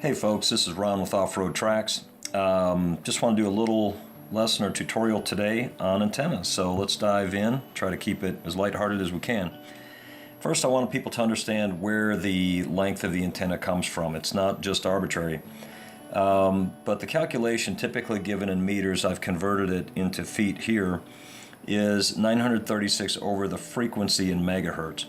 Hey folks, this is Ron with Off-Road Tracks. Just want to do a little lesson or tutorial today on antennas. So let's dive in, try to keep it as lighthearted as we can. First, I want people to understand where the length of the antenna comes from. It's not just arbitrary. But the calculation typically given in meters, I've converted it into feet here, is 936 over the frequency in megahertz.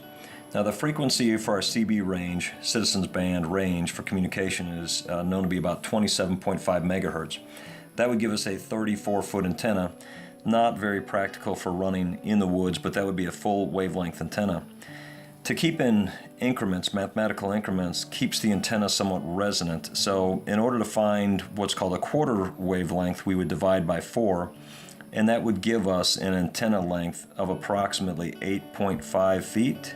Now the frequency for our CB range, citizens band range for communication, is known to be about 27.5 megahertz. That would give us a 34-foot antenna. Not very practical for running in the woods, but that would be a full wavelength antenna. To keep in increments, mathematical increments, keeps the antenna somewhat resonant. So in order to find what's called a quarter wavelength, we would divide by 4, and that would give us an antenna length of approximately 8.5 feet,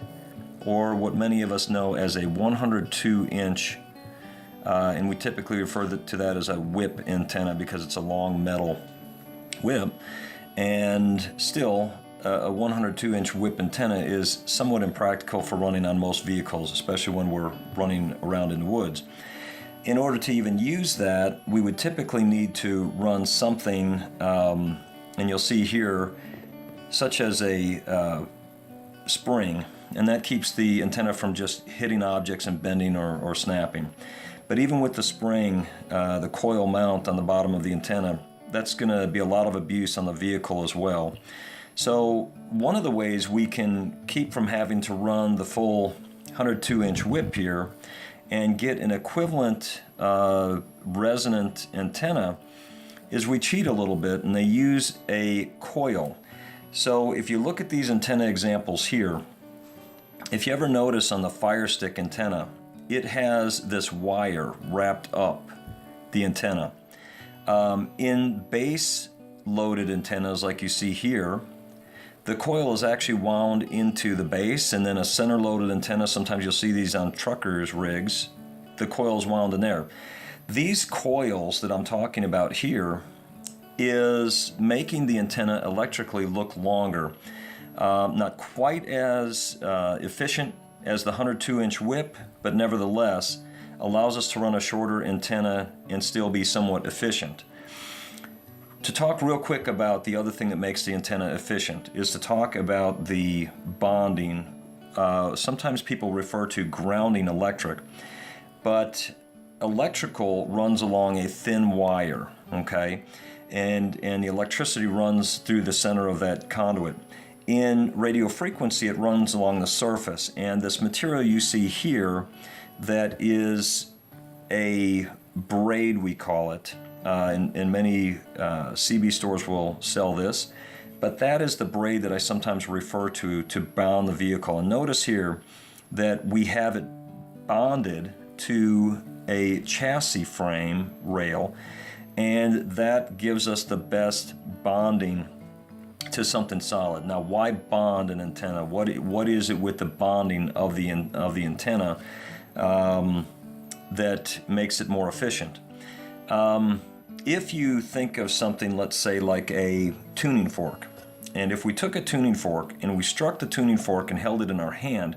or what many of us know as a 102-inch, and we typically refer to that as a whip antenna because it's a long metal whip. And still, a 102-inch whip antenna is somewhat impractical for running on most vehicles, especially when we're running around in the woods. In order to even use that, we would typically need to run something, and you'll see here, such as a spring, and that keeps the antenna from just hitting objects and bending or snapping. But even with the spring, the coil mount on the bottom of the antenna, that's going to be a lot of abuse on the vehicle as well. So one of the ways we can keep from having to run the full 102-inch whip here and get an equivalent resonant antenna is we cheat a little bit, and they use a coil. So if you look at these antenna examples here, if you ever notice on the Fire Stick antenna, it has this wire wrapped up the antenna. In base loaded antennas like you see here, the coil is actually wound into the base, and then a center loaded antenna, sometimes you'll see these on truckers' rigs, the coil is wound in there. These coils that I'm talking about here is making the antenna electrically look longer. Not quite as efficient as the 102-inch whip, but nevertheless allows us to run a shorter antenna and still be somewhat efficient. To talk real quick about the other thing that makes the antenna efficient is to talk about the bonding. Sometimes people refer to grounding electric, but electrical runs along a thin wire, okay? And the electricity runs through the center of that conduit. In radio frequency, it runs along the surface, and this material you see here that is a braid, we call it, and many CB stores will sell this, but that is the braid that I sometimes refer to bound the vehicle. And notice here that we have it bonded to a chassis frame rail, and that gives us the best bonding to something solid. Now, why bond an antenna? What is it with the bonding of the antenna that makes it more efficient? If you think of something, let's say like a tuning fork, and if we took a tuning fork and we struck the tuning fork and held it in our hand,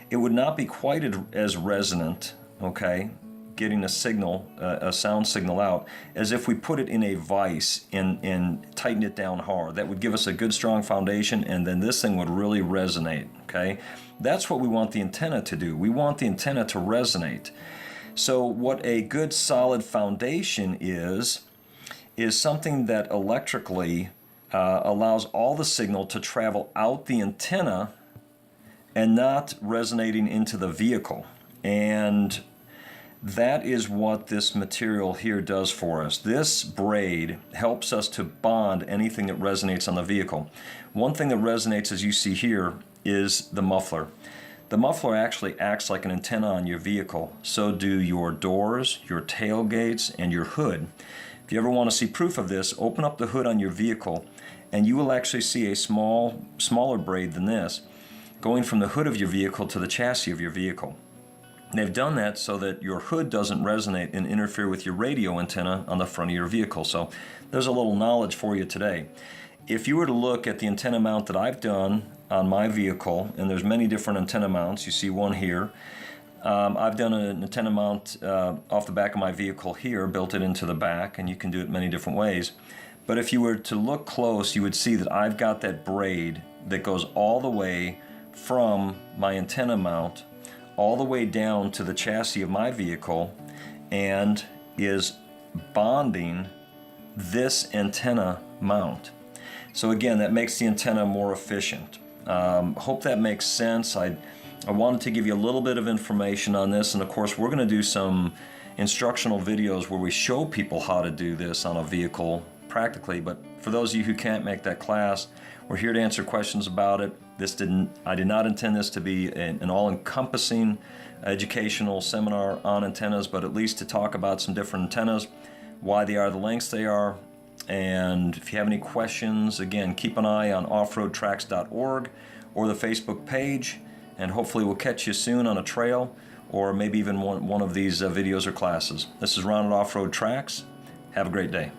it would not be quite as resonant, okay, getting a signal, a sound signal out, as if we put it in a vise and tighten it down hard. That would give us a good strong foundation, and then this thing would really resonate, okay? That's what we want the antenna to do. We want the antenna to resonate. So what a good solid foundation is something that electrically allows all the signal to travel out the antenna and not resonating into the vehicle. And that is what this material here does for us. This braid helps us to bond anything that resonates on the vehicle. One thing that resonates, as you see here, is the muffler. The muffler actually acts like an antenna on your vehicle. So do your doors, your tailgates, and your hood. If you ever want to see proof of this, open up the hood on your vehicle, and you will actually see a smaller braid than this going from the hood of your vehicle to the chassis of your vehicle. They've done that so that your hood doesn't resonate and interfere with your radio antenna on the front of your vehicle. So there's a little knowledge for you today. If you were to look at the antenna mount that I've done on my vehicle, and there's many different antenna mounts, you see one here, I've done an antenna mount off the back of my vehicle here, built it into the back, and you can do it many different ways. But if you were to look close, you would see that I've got that braid that goes all the way from my antenna mount all the way down to the chassis of my vehicle and is bonding this antenna mount. So again, that makes the antenna more efficient. Hope that makes sense. I wanted to give you a little bit of information on this, and of course we're going to do some instructional videos where we show people how to do this on a vehicle practically. But for those of you who can't make that class, we're here to answer questions about it. I did not intend this to be an all-encompassing educational seminar on antennas, but at least to talk about some different antennas, why they are the lengths they are. And if you have any questions, again, keep an eye on offroadtracks.org or the Facebook page, and hopefully we'll catch you soon on a trail or maybe even one of these videos or classes. This is Ron at Off-Road Tracks. Have a great day.